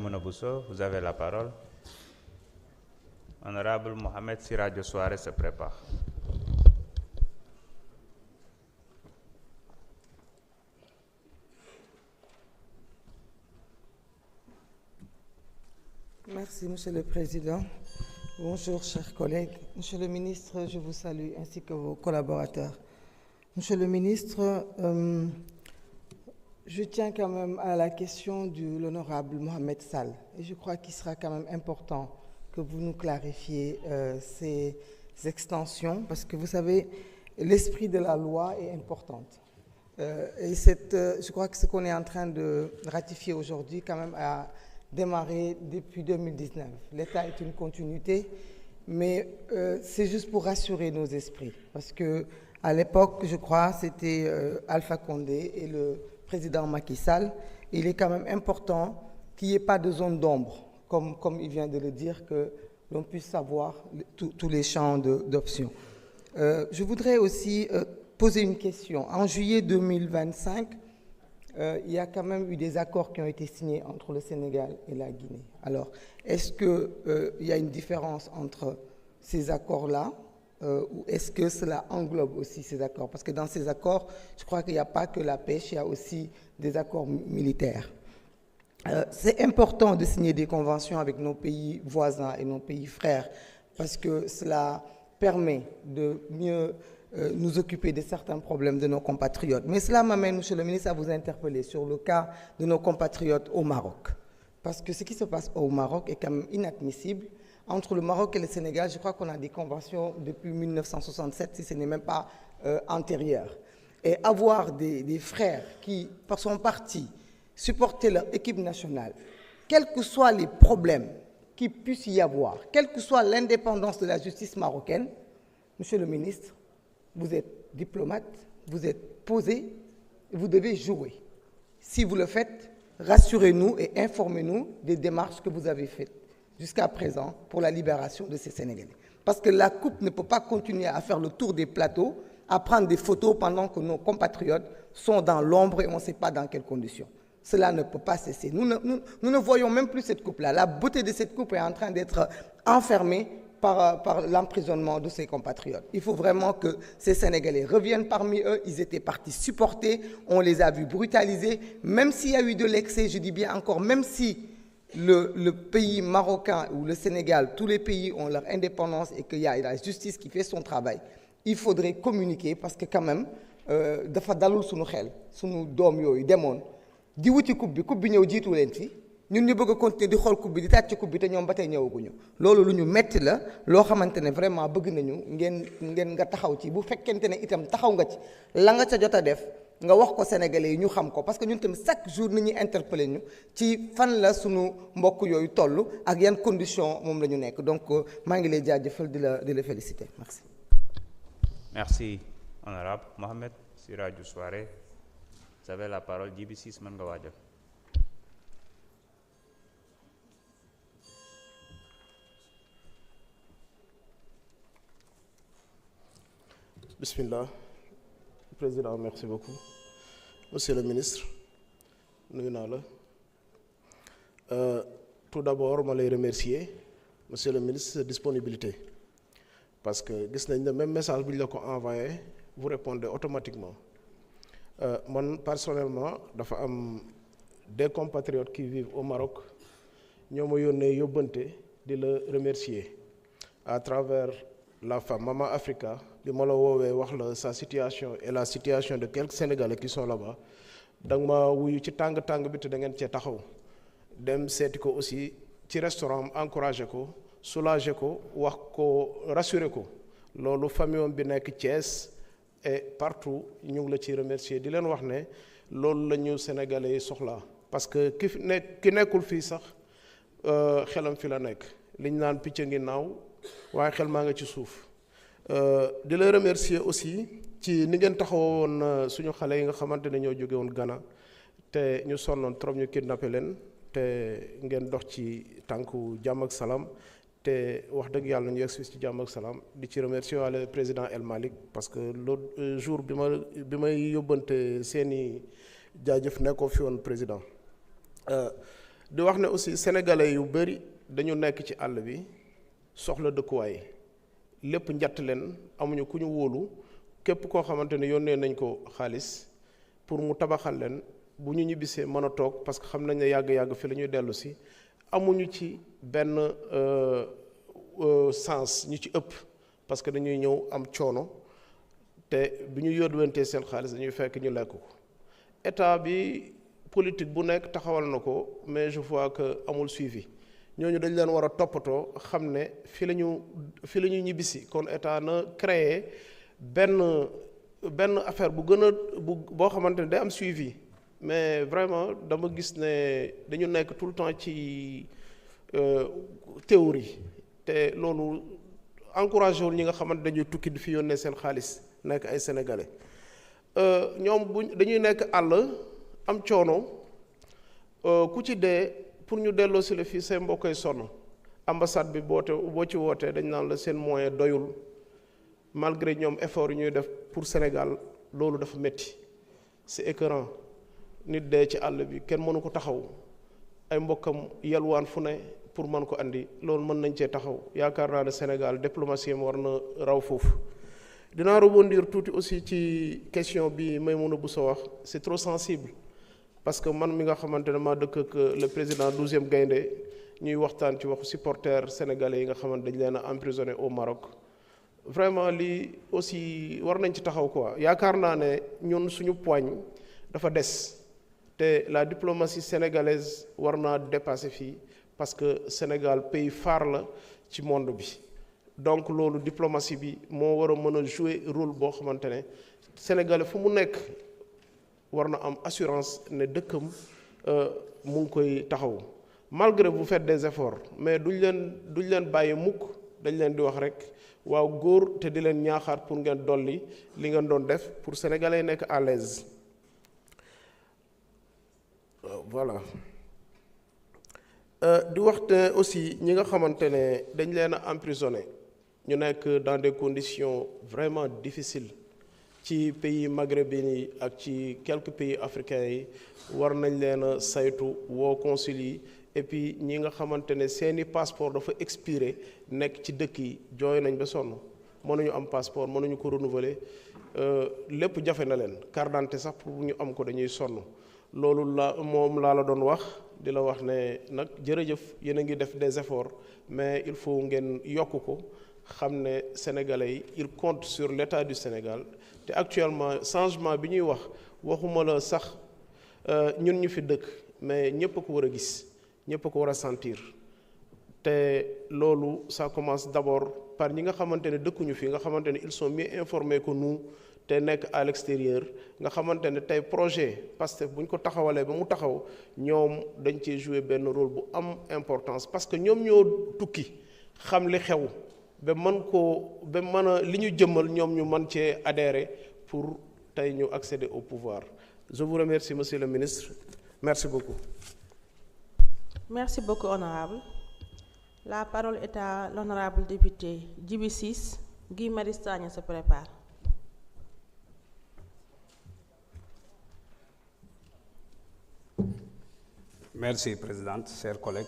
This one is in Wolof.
Monobousso, vous avez la parole. Honorable Mohamed Siradio Soare se prépare. Merci, Monsieur le Président. Bonjour, chers collègues. Monsieur le ministre, je vous salue ainsi que vos collaborateurs. Monsieur le ministre, je tiens quand même à la question de l'honorable Mohamed Sall. Et je crois qu'il sera quand même important que vous nous clarifiez ces extensions, parce que vous savez, l'esprit de la loi est important. Je crois que ce qu'on est en train de ratifier aujourd'hui quand même a démarré depuis 2019. L'État est une continuité, mais c'est juste pour rassurer nos esprits. Parce qu'à l'époque, je crois, c'était Alpha Condé et le président Macky Sall. Il est quand même important qu'il n'y ait pas de zone d'ombre, comme il vient de le dire, que l'on puisse savoir tous les champs d'options. Je voudrais aussi poser une question. En juillet 2025, il y a quand même eu des accords qui ont été signés entre le Sénégal et la Guinée. Alors, est-ce qu'il y a une différence entre ces accords-là ou est-ce que cela englobe aussi ces accords? Parce que dans ces accords, je crois qu'il n'y a pas que la pêche, il y a aussi des accords militaires. C'est important de signer des conventions avec nos pays voisins et nos pays frères parce que cela permet de mieux nous occuper de certains problèmes de nos compatriotes. Mais cela m'amène, Monsieur le ministre, à vous interpeller sur le cas de nos compatriotes au Maroc. Parce que ce qui se passe au Maroc est quand même inadmissible. Entre le Maroc et le Sénégal, je crois qu'on a des conventions depuis 1967, si ce n'est même pas antérieur. Et avoir des frères qui, par son parti, supporter leur équipe nationale, quels que soient les problèmes qu'il puisse y avoir, quelle que soit l'indépendance de la justice marocaine, Monsieur le ministre, vous êtes diplomate, vous êtes posé, vous devez jouer. Si vous le faites, rassurez-nous et informez-nous des démarches que vous avez faites jusqu'à présent pour la libération de ces Sénégalais. Parce que la coupe ne peut pas continuer à faire le tour des plateaux, à prendre des photos pendant que nos compatriotes sont dans l'ombre et on ne sait pas dans quelles conditions. Cela ne peut pas cesser. Nous ne voyons même plus cette coupe-là. La beauté de cette coupe est en train d'être enfermée par l'emprisonnement de ses compatriotes. Il faut vraiment que ces Sénégalais reviennent parmi eux. Ils étaient partis supporter, on les a vus brutalisés. Même s'il y a eu de l'excès, je dis bien encore, même si le pays marocain ou le Sénégal, tous les pays ont leur indépendance et qu'il y a la justice qui fait son travail, il faudrait communiquer parce que quand même, dafa dalul sunu xel sunu doom yooyu demoon di wuti coupe bi ñëw jiitu leen fi ñun ñu bëgg a continuer di xool coupe bi di tàcc coupe bi te ñoom ba tey ñëwaguñu loolu lu ñu metti la loo xamante ne vraiment bëgg nañu ngeen nga taxaw ci bu fekkente ne itam taxaw nga ci la nga ca jot a def nga wax ko Sénégalais yi ñu xam ko parce que ñun tamit chaque jour nit ñi interpellé ñu ci fan la sunu mbokk yooyu toll ak yan condition moom la ñu nekk donc maa ngi lay jaajëfal di la féliciter merci. Merci, honorable Mohamed Siradio Soare. Vous avez la parole. Djibi Ciss mën nga waajal. Bismillah. Président, merci beaucoup. Monsieur le ministre, nuyu naa la. Tout d'abord, ma lay remercier, monsieur le ministre, de disponibilité. Parce que gis nañ ne même message bu ñu la ko envoyé vous répondez automatiquement. Man personnellement dafa am des compatriotes qui vivent au Maroc ñoo ma yónnee yóbbante di la remercier à travers la femme Mama Africa bi ma la woowee wax la sa situation et la situation de quelques Sénégalais qui sont là-bas da nga ma wuyu ci tàng-tàng bi te da ngeen cee taxaw dem seeti ko aussi ci restaurant am encouragé ko soulager ko wax ko rassurer ko loolu famille bi nekk Thiès et partout ñu ngi la ci remercier di leen wax ne loolu la ñu Sénégalais yi soxlaa parce que ki nekkul fii sax xelam fi la nekk liñ naan picc ngi naaw waaye xel maa nga ci suuf di la remercier aussi ci ni ngeen taxawoon suñu xale yi nga xamante ne ñoo jóge woon Ghana te ñu sonnoon trop ñu kidnappé leen te ngeen dox ci tànku jàmm ak salaam te wax dëgg yàlla ñu yegg ci jàmm ak salaam di ci remercier waale président El Malick parce que l'autre jour bi may yóbbante seeni jaajëf nekkoo fi woon président di wax ne aussi sénégalais yu bëri dañu nekk ci àll bi soxla dëkkuwaay lépp njatt leen amuñu ku ñu wóolu képp koo xamante ne yónnee nañ ko xaalis pour mu tabaxal leen bu ñu ñibbisee mën a toog parce que xam nañ ne yàgg-yàgg fi la ñuy dellu si amuñu ci benn sens ñu ci ëpp parce que dañuy ñëw am coono te bu ñu yódduwantee seen xaalis dañuy fekk ñu lekk ko état bi politique bu nekk taxawal na ko mais je vois que amul suivi ñooñu dañ leen war a toppatoo xam ne fi la ñu ñibbisi kon état na créer benn affaire bu gën a boo xamante ne day am suivi mais vraiment dama gis ne dañu nekk tout le temps ci théorie te loolu encouragé wul ñi nga xamante dañuy tukki di fi yónnee seen xaalis nekk ay sénégalais ñoom dañuy nekk àll am coono ku ci dee pour ñu delloo si la fii say mbokkoy sonn ambassade bi boo ci wootee dañ naan la seen moyen doyul malgré ñoom effort yi ñuy def pour Sénégal loolu dafa métti c'est écœurant nit dee ci àll bi kenn mënu ko taxaw ay mbokkam yalwaan fu ne pour mën ko andi loolu mën nañ cee taxaw yaakaar naa ne Sénégal diplomatie am war na raw foofu dinaa rebondir tuuti aussi ci question bi Maïmouna Bousso wax c'est trop sensible parce que man mi nga xamante ne maa dëkk ak le président 12e Gaïndé ñuy waxtaan ci waxu supporters sénégalais yi nga xamante dañ leen a emprisonné au Maroc vraiment lii aussi war nañ ci taxaw quoi yaakaar naa ne ñun suñu poigne dafa des te la diplomatie sénégalaise war naa dépasser fii parce que Sénégal pays phare la ci monde bi donc loolu diplomatie bi moo war a mën a jouer rôle boo xamante ne sénégalais fu mu nekk war na am assurance ne dëkkam mu ngi koy taxaw malgré vous faites des efforts mais duñ leen bàyyi mukk dañ leen di wax rek waaw góor te di leen ñaaxaat pour ngeen dolli li ngeen doon def pour sénégalais nekk à l'aise voilà di waxte aussi ñi nga xamante ne dañ leen a emprisonné ñu nekk dans des conditions vraiment difficiles ci pays maghrébins yi ak ci quelques pays africains yi war nañ leen a saytu woo consul yi et puis ñi nga xamante ne seeni passeport dafa expiré nekk ci dëkk yi jooy nañ ba sonn mënuñu am passeport mënuñu ko renouveler lépp jafe na leen carte d'identité sax pour ñu am ko dañuy sonn loolu moom laa la doon wax di la wax ne nag jërëjëf yéen a ngi def des efforts mais il faut ngeen yokk ko xam ne sénégalais yi il compte sur l'état du Sénégal te actuellement changement bi ñuy waxuma la sax ñun ñu fi dëkk mais ñëpp a ko war a gis ñëpp a ko war a sentir te loolu ça commence d'abord par ñi nga xamante ne dëkkuñu fi nga xamante ne ils sont mieux informés que nous te nekk à l'extérieur nga xamante ne tey projet Pastef bu ñu ko taxawalee ba mu taxaw ñoom dañ cee jouer benn rôle bu am importance parce que ñoom ñoo tukki xam li xew ba mën a li ñu jëmmal ñoom ñu mën cee adhérer pour tey ñu accéder au pouvoir je vous remercie monsieur le ministre merci beaucoup. Merci beaucoup honorable. La parole est à l'honorable député Djibi Ciss. Guy Marius Sagna se prépare. Merci présidente, chers collègues.